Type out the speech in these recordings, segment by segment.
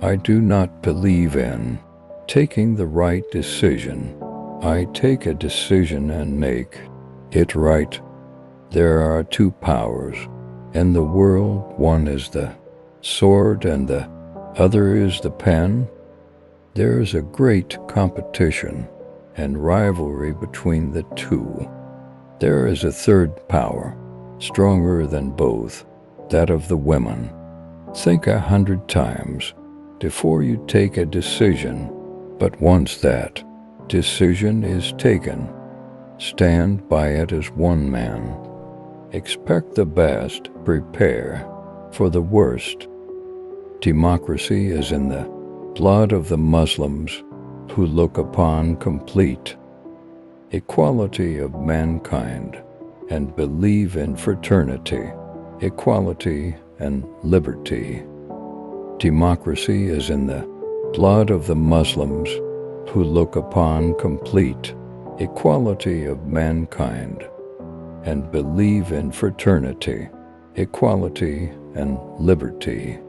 I do not believe in taking the right decision. I take a decision and make it right. There are two powers in the world. One is the sword and the other is the pen. There is a great competition and rivalry between the two. There is a third power, stronger than both, that of the women. Think 100 times before you take a decision, but once that decision is taken, stand by it as one man. Expect the best, prepare for the worst. Democracy is in the blood of the Muslims who look upon complete equality of mankind and believe in fraternity, equality, and liberty. Democracy is in the blood of the Muslims who look upon complete equality of mankind and believe in fraternity, equality, and liberty.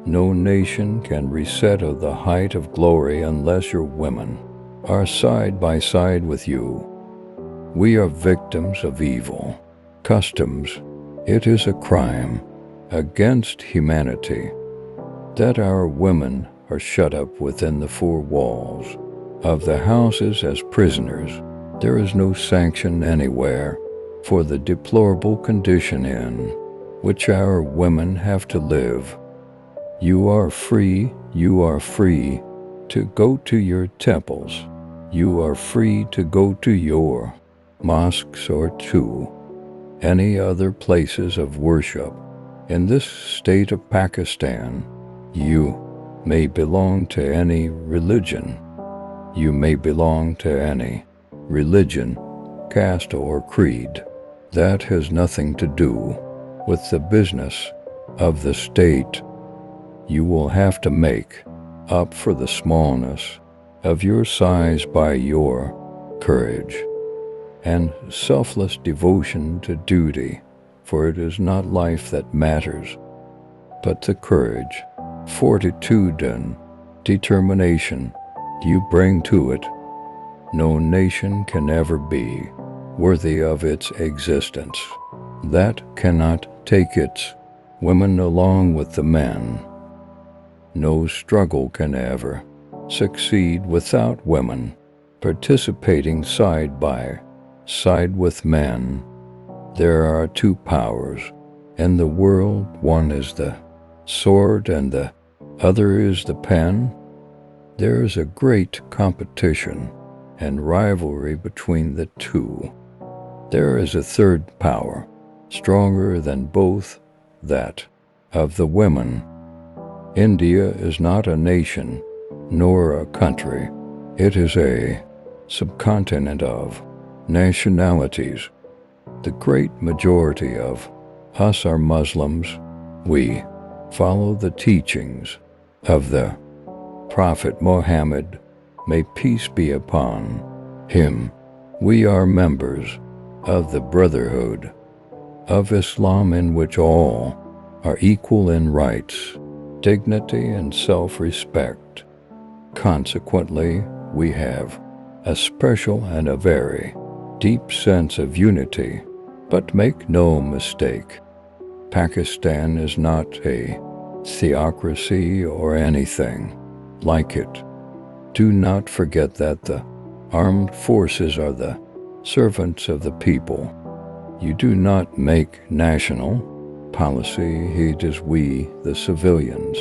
No nation can reset to the height of glory unless your women are side by side with you. We are victims of evil customs. It is a crime against humanity that our women are shut up within the four walls of the houses as prisoners. There is no sanction anywhere for the deplorable condition in which our women have to live. You are free to go to your temples. You are free to go to your mosques or to any other places of worship. In this state of Pakistan, you may belong to any religion. You may belong to any religion, caste, or creed. That has nothing to do with the business of the state. You will have to make up for the smallness of your size by your courage and selfless devotion to duty, for it is not life that matters, but the courage, fortitude, and determination you bring to it. No nation can ever be worthy of its existence that cannot take its women along with the men. No struggle can ever succeed without women participating side by side with men. There are two powers in the world. One is the sword and the other is the pen. There is a great competition and rivalry between the two. There is a third power, stronger than both, that of the women. India is not a nation, nor a country. It is a subcontinent of nationalities. The great majority of us are Muslims. We follow the teachings of the Prophet Muhammad, may peace be upon him. We are members of the Brotherhood of Islam, in which all are equal in rights, dignity, and self-respect. Consequently, we have a special and a very deep sense of unity. But make no mistake, Pakistan is not a theocracy or anything like it. Do not forget that the armed forces are the servants of the people. You do not make national policy. It is we, the civilians,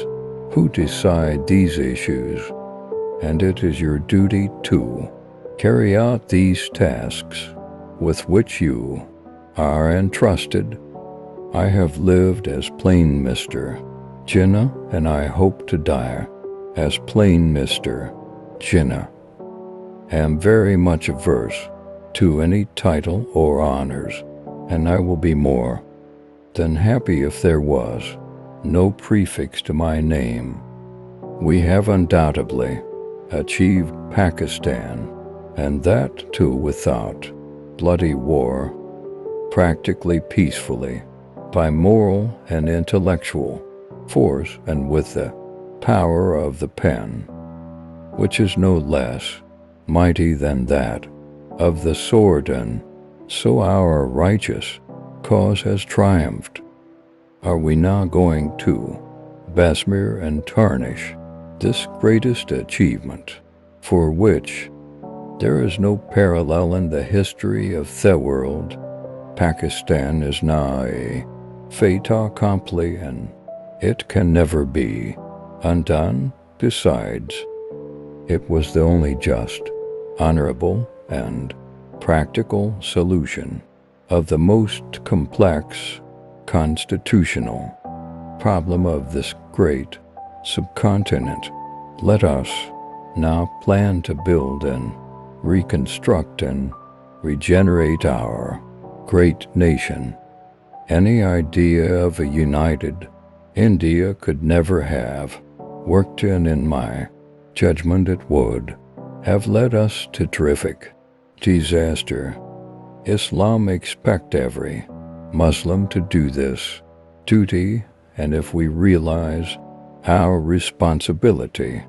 who decide these issues, and it is your duty to carry out these tasks with which you are entrusted. I have lived as plain Mr. Jinnah, and I hope to die as plain Mr. Jinnah. Am very much averse to any title or honors, and I will be more than happy if there was no prefix to my name. We have undoubtedly achieved Pakistan, and that too without bloody war, practically peacefully, by moral and intellectual force, and with the power of the pen, which is no less mighty than that of the sword, and so our righteous cause has triumphed. Are we now going to besmear and tarnish this greatest achievement, for which there is no parallel in the history of the world? Pakistan is now a fait accompli, and it can never be undone. Besides, it was the only just, honorable, and practical solution of the most complex constitutional problem of this great subcontinent. Let us now plan to build and reconstruct and regenerate our great nation. Any idea of a united India could never have worked, and in my judgment it would have led us to terrific disaster. Islam expects every Muslim to do this duty, and if we realize our responsibility,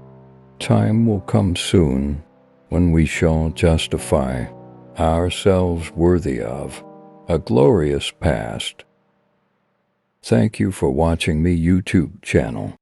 time will come soon when we shall justify ourselves worthy of a glorious past. Thank you for watching my YouTube channel.